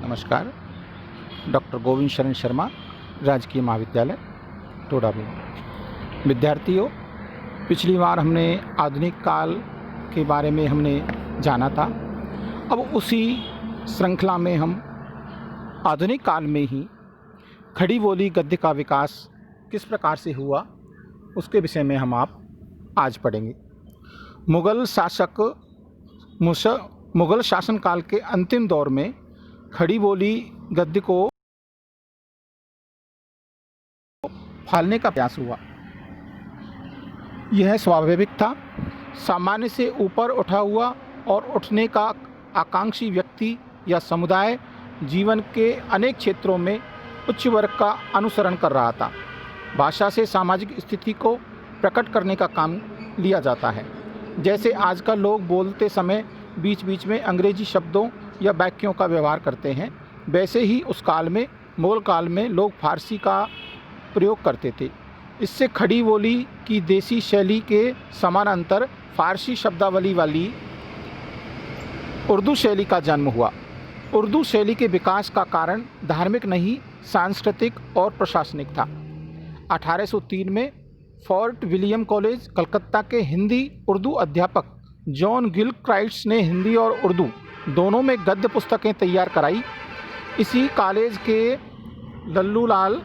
नमस्कार। डॉक्टर गोविंद शरण शर्मा, राजकीय महाविद्यालय टोडाबी। विद्यार्थियों, पिछली बार हमने आधुनिक काल के बारे में हमने जाना था। अब उसी श्रृंखला में हम आधुनिक काल में ही खड़ी बोली गद्य का विकास किस प्रकार से हुआ उसके विषय में हम आज पढ़ेंगे। मुग़ल शासन काल के अंतिम दौर में खड़ी बोली गद्य को फालने का प्रयास हुआ। यह स्वाभाविक था। सामान्य से ऊपर उठा हुआ और उठने का आकांक्षी व्यक्ति या समुदाय जीवन के अनेक क्षेत्रों में उच्च वर्ग का अनुसरण कर रहा था। भाषा से सामाजिक स्थिति को प्रकट करने का काम लिया जाता है। जैसे आजकल लोग बोलते समय बीच बीच में अंग्रेजी शब्दों या वाक्यों का व्यवहार करते हैं, वैसे ही उस काल में, मुग़ल काल में, लोग फारसी का प्रयोग करते थे। इससे खड़ी बोली की देसी शैली के समानांतर फारसी शब्दावली वाली उर्दू शैली का जन्म हुआ। उर्दू शैली के विकास का कारण धार्मिक नहीं, सांस्कृतिक और प्रशासनिक था। 1803 में फोर्ट विलियम कॉलेज, कलकत्ता के हिंदी उर्दू अध्यापक जॉन गिलक्राइस्ट ने हिंदी और उर्दू दोनों में गद्य पुस्तकें तैयार कराई। इसी कॉलेज के लल्लू लाल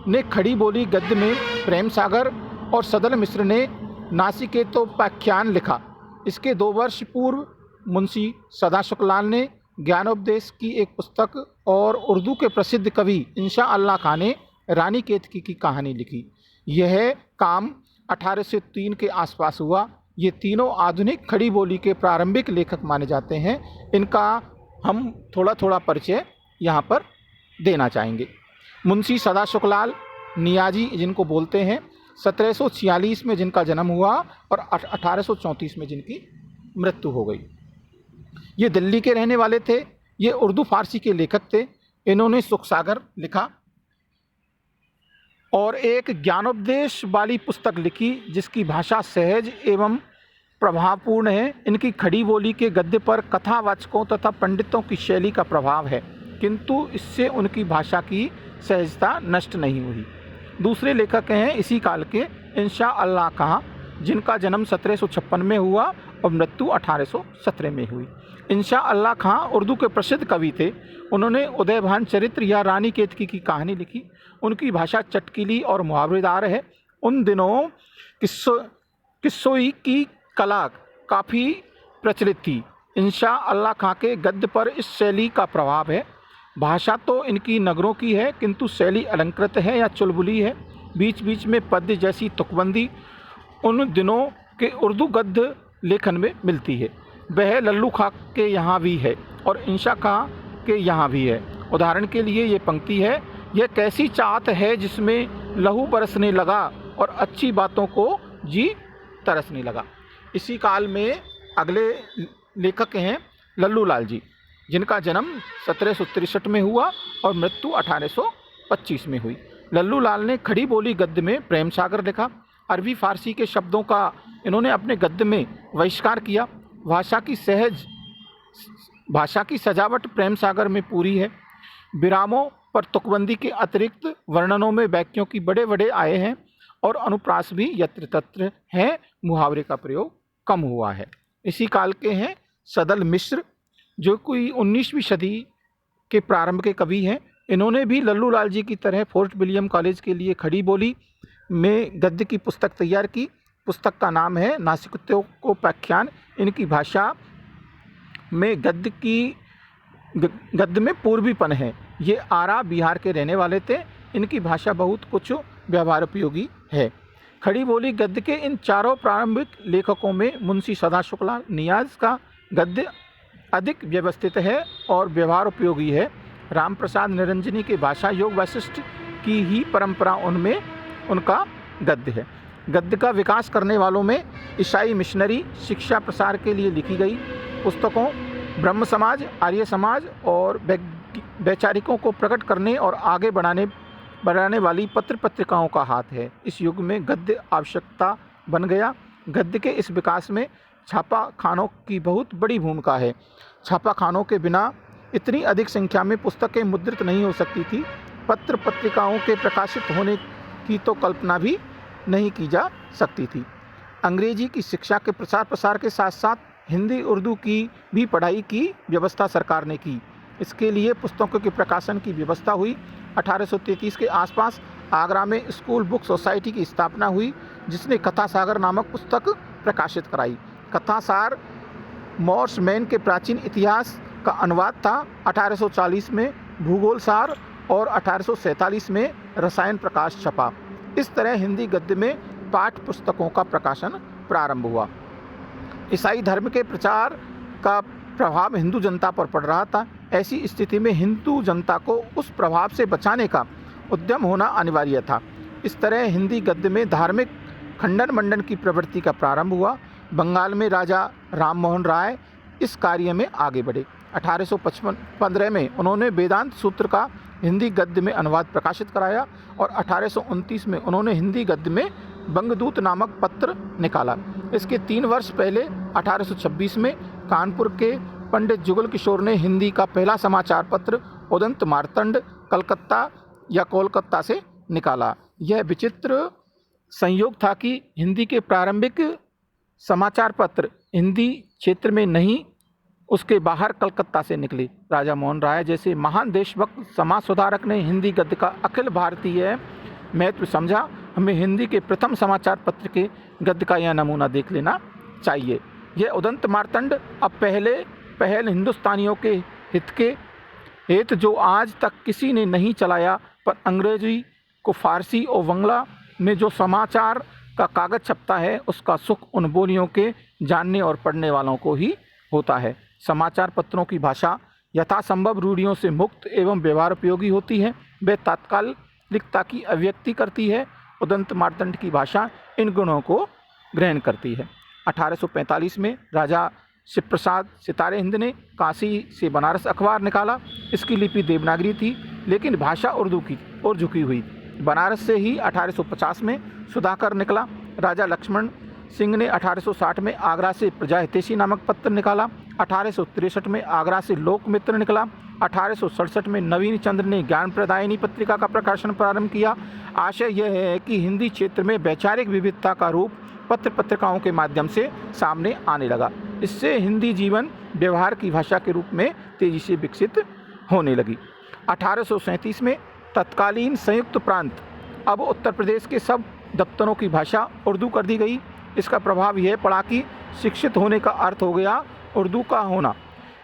ने खड़ी बोली गद्य में प्रेम सागर और सदल मिश्र ने नासिकेतोपाख्यान लिखा। इसके 2 वर्ष पूर्व मुंशी सदाशुकलाल ने ज्ञानोपदेश की एक पुस्तक और उर्दू के प्रसिद्ध कवि इंशा अल्लाह खां ने रानी केतकी की कहानी लिखी। यह काम 1803 के आसपास हुआ। ये तीनों आधुनिक खड़ी बोली के प्रारंभिक लेखक माने जाते हैं। इनका हम थोड़ा थोड़ा परिचय यहाँ पर देना चाहेंगे। मुंशी सदाशुकलाल नियाजी जिनको बोलते हैं, 1746 में जिनका जन्म हुआ और 1834 में जिनकी मृत्यु हो गई। ये दिल्ली के रहने वाले थे। ये उर्दू फारसी के लेखक थे। इन्होंने सुख सागर लिखा और एक ज्ञानोपदेश वाली पुस्तक लिखी जिसकी भाषा सहज एवं प्रभावपूर्ण है। इनकी खड़ी बोली के गद्य पर कथावाचकों तथा पंडितों की शैली का प्रभाव है, किंतु इससे उनकी भाषा की सहजता नष्ट नहीं हुई। दूसरे लेखक हैं इसी काल के इंशा अल्लाह खां, जिनका जन्म 1756 में हुआ और मृत्यु 1817 में हुई। इंशा अल्लाह खां उर्दू के प्रसिद्ध कवि थे। उन्होंने उदयभान चरित्र या रानी केतकी की कहानी लिखी। उनकी भाषा चटकीली और मुहावरेदार है। उन दिनों किस्सोई की कला काफ़ी प्रचलित थी। इंशा अल्लाह खां के गद्य पर इस शैली का प्रभाव है। भाषा तो इनकी नगरों की है, किंतु शैली अलंकृत है या चुलबुली है। बीच बीच में पद्य जैसी तुकबंदी उन दिनों के उर्दू गद्य लेखन में मिलती है। वह लल्लू खां के यहाँ भी है और इंशा खां के यहाँ भी है। उदाहरण के लिए ये पंक्ति है, यह कैसी चाहत है जिसमें लहू बरसने लगा और अच्छी बातों को जी तरसने लगा। इसी काल में अगले लेखक हैं लल्लू लाल जी, जिनका जन्म 1763 में हुआ और मृत्यु 1825 में हुई। लल्लू लाल ने खड़ी बोली गद्य में प्रेम सागर लिखा। अरबी फारसी के शब्दों का इन्होंने अपने गद्य में बहिष्कार किया। भाषा की सजावट प्रेम सागर में पूरी है। विरामों पर तुकबंदी के अतिरिक्त वर्णनों में वाक्यों की बड़े बड़े आए हैं और अनुप्रास भी यत्र तत्र हैं। मुहावरे का प्रयोग कम हुआ है। इसी काल के हैं सदल मिश्र, जो कोई 19वीं सदी के प्रारंभ के कवि हैं। इन्होंने भी लल्लू लाल जी की तरह फोर्ट विलियम कॉलेज के लिए खड़ी बोली में गद्य की पुस्तक तैयार की। पुस्तक का नाम है नासिकोपाख्यान। इनकी भाषा में गद्य में पूर्वीपन है। ये आरा बिहार के रहने वाले थे। इनकी भाषा बहुत कुछ व्यवहार उपयोगी है। खड़ी बोली गद्य के इन चारों प्रारंभिक लेखकों में मुंशी सदाशुकलाल नियाज का गद्य अधिक व्यवस्थित है और व्यवहार उपयोगी है। राम प्रसाद निरंजनी के भाषा योग वशिष्ठ की ही परंपरा उनमें उनका गद्य है। गद्य का विकास करने वालों में ईसाई मिशनरी शिक्षा प्रसार के लिए लिखी गई पुस्तकों, ब्रह्म समाज, आर्य समाज और वैचारिकों को प्रकट करने और आगे बढ़ाने वाली पत्र पत्रिकाओं का हाथ है। इस युग में गद्य आवश्यकता बन गया। गद्य के इस विकास में छापा खानों की बहुत बड़ी भूमिका है। छापा खानों के बिना इतनी अधिक संख्या में पुस्तकें मुद्रित नहीं हो सकती थी। पत्र पत्रिकाओं के प्रकाशित होने की तो कल्पना भी नहीं की जा सकती थी। अंग्रेजी की शिक्षा के प्रचार प्रसार के साथ साथ हिंदी उर्दू की भी पढ़ाई की व्यवस्था सरकार ने की। इसके लिए पुस्तकों के प्रकाशन की व्यवस्था हुई। 1833 के आसपास आगरा में स्कूल बुक सोसाइटी की स्थापना हुई, जिसने कथा सागर नामक पुस्तक प्रकाशित कराई। कथा सार मॉर्स मैन के प्राचीन इतिहास का अनुवाद था। 1840 में भूगोल सार और 1847 में रसायन प्रकाश छपा। इस तरह हिंदी गद्य में पाठ्य पुस्तकों का प्रकाशन प्रारंभ हुआ। ईसाई धर्म के प्रचार का प्रभाव हिंदू जनता पर पड़ रहा था। ऐसी स्थिति में हिंदू जनता को उस प्रभाव से बचाने का उद्यम होना अनिवार्य था। इस तरह हिंदी गद्य में धार्मिक खंडन मंडन की प्रवृत्ति का प्रारंभ हुआ। बंगाल में राजा राम मोहन राय इस कार्य में आगे बढ़े। 1815 में उन्होंने वेदांत सूत्र का हिंदी गद्य में अनुवाद प्रकाशित कराया और 1829 में उन्होंने हिंदी गद्य में बंगदूत नामक पत्र निकाला। इसके 3 वर्ष पहले 1826 में कानपुर के पंडित जुगल किशोर ने हिंदी का पहला समाचार पत्र उदंत मार्तंड कलकत्ता या कोलकाता से निकाला। यह विचित्र संयोग था कि हिंदी के प्रारंभिक समाचार पत्र हिंदी क्षेत्र में नहीं, उसके बाहर कलकत्ता से निकले। राजा मोहन राय जैसे महान देशभक्त समाज सुधारक ने हिंदी गद्य का अखिल भारतीय महत्व समझा। हमें हिंदी के प्रथम समाचार पत्र के गद्य का यह नमूना देख लेना चाहिए। यह उदंत मार्तंड अब पहल हिंदुस्तानियों के हित के हेतु जो आज तक किसी ने नहीं चलाया, पर अंग्रेजी को फारसी और बंगला में जो समाचार का कागज़ छपता है, उसका सुख उन बोलियों के जानने और पढ़ने वालों को ही होता है। समाचार पत्रों की भाषा यथासंभव रूढ़ियों से मुक्त एवं व्यवहार उपयोगी होती है। वे तात्कालिकता की अभिव्यक्ति करती है। उदंत मार्तंड की भाषा इन गुणों को ग्रहण करती है। 1845 में राजा शिवप्रसाद सितारे हिंद ने काशी से बनारस अखबार निकाला। इसकी लिपि देवनागरी थी, लेकिन भाषा उर्दू की ओर झुकी हुई। बनारस से ही 1850 में सुधाकर निकला। राजा लक्ष्मण सिंह ने 1860 में आगरा से प्रजा हितैषी नामक पत्र निकाला। 1863 में आगरा से लोकमित्र निकला। 1867 में नवीन चंद्र ने ज्ञान प्रदायिनी पत्रिका का प्रकाशन प्रारंभ किया। आशय यह है कि हिंदी क्षेत्र में वैचारिक विविधता का रूप पत्र पत्रिकाओं के माध्यम से सामने आने लगा। इससे हिंदी जीवन व्यवहार की भाषा के रूप में तेजी से विकसित होने लगी। 1837 में तत्कालीन संयुक्त प्रांत अब उत्तर प्रदेश के सब दफ्तरों की भाषा उर्दू कर दी गई। इसका प्रभाव यह पड़ा कि शिक्षित होने का अर्थ हो गया उर्दू का होना।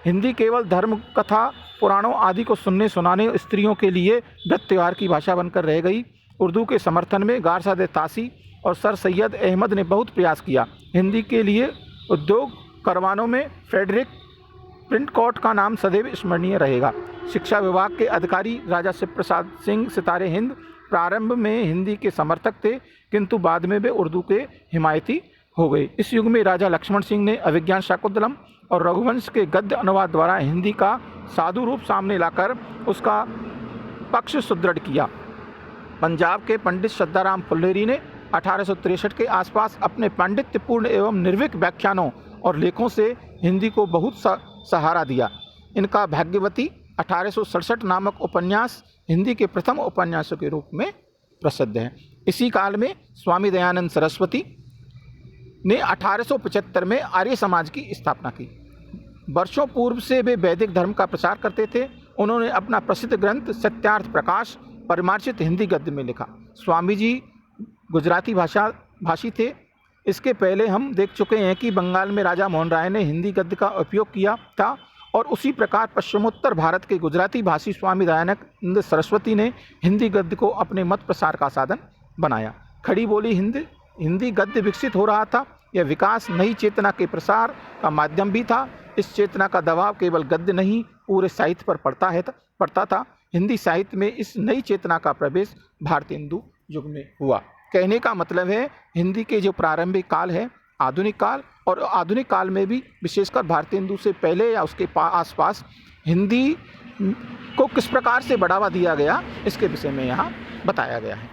हिंदी केवल धर्म कथा पुराणों आदि को सुनने सुनाने स्त्रियों के लिए व्रत त्यौहार की भाषा बनकर रह गई। उर्दू के समर्थन में गारसादे तासी और सर सैयद अहमद ने बहुत प्रयास किया। हिंदी के लिए उद्योग करवानों में फ्रेडरिक प्रिंटकॉट का नाम सदैव स्मरणीय रहेगा। शिक्षा विभाग के अधिकारी राजा शिवप्रसाद सिंह सितारे हिंद प्रारंभ में हिंदी के समर्थक थे, किंतु बाद में वे उर्दू के हिमायती हो गए। इस युग में राजा लक्ष्मण सिंह ने अभिज्ञान शाकुंतलम और रघुवंश के गद्य अनुवाद द्वारा हिंदी का साधु रूप सामने लाकर उसका पक्ष सुदृढ़ किया। पंजाब के पंडित श्रद्धाराम फुल्लेरी ने 1863 के आसपास अपने पांडित्यपूर्ण एवं निर्भीक व्याख्यानों और लेखों से हिंदी को बहुत सहारा दिया। इनका भाग्यवती 1867 नामक उपन्यास हिंदी के प्रथम उपन्यासों के रूप में प्रसिद्ध है। इसी काल में स्वामी दयानंद सरस्वती ने 1875 में आर्य समाज की स्थापना की। वर्षों पूर्व से वे वैदिक धर्म का प्रचार करते थे। उन्होंने अपना प्रसिद्ध ग्रंथ सत्यार्थ प्रकाश परिमार्जित हिंदी गद्य में लिखा। स्वामी जी गुजराती भाषी थे। इसके पहले हम देख चुके हैं कि बंगाल में राजा मोहन राय ने हिंदी गद्य का उपयोग किया था और उसी प्रकार पश्चिमोत्तर भारत के गुजराती भाषी स्वामी दयानंद सरस्वती ने हिंदी गद्य को अपने मत प्रसार का साधन बनाया। खड़ी बोली हिंदी गद्य विकसित हो रहा था। यह विकास नई चेतना के प्रसार का माध्यम भी था। इस चेतना का दबाव केवल गद्य नहीं पूरे साहित्य पर पड़ता था। हिंदी साहित्य में इस नई चेतना का प्रवेश भारतीय हिंदू युग में हुआ। कहने का मतलब है हिंदी के जो प्रारंभिक काल है, आधुनिक काल, और आधुनिक काल में भी विशेषकर भारतीय हिंदू से पहले या उसके आसपास हिंदी को किस प्रकार से बढ़ावा दिया गया, इसके विषय में यहाँ बताया गया है।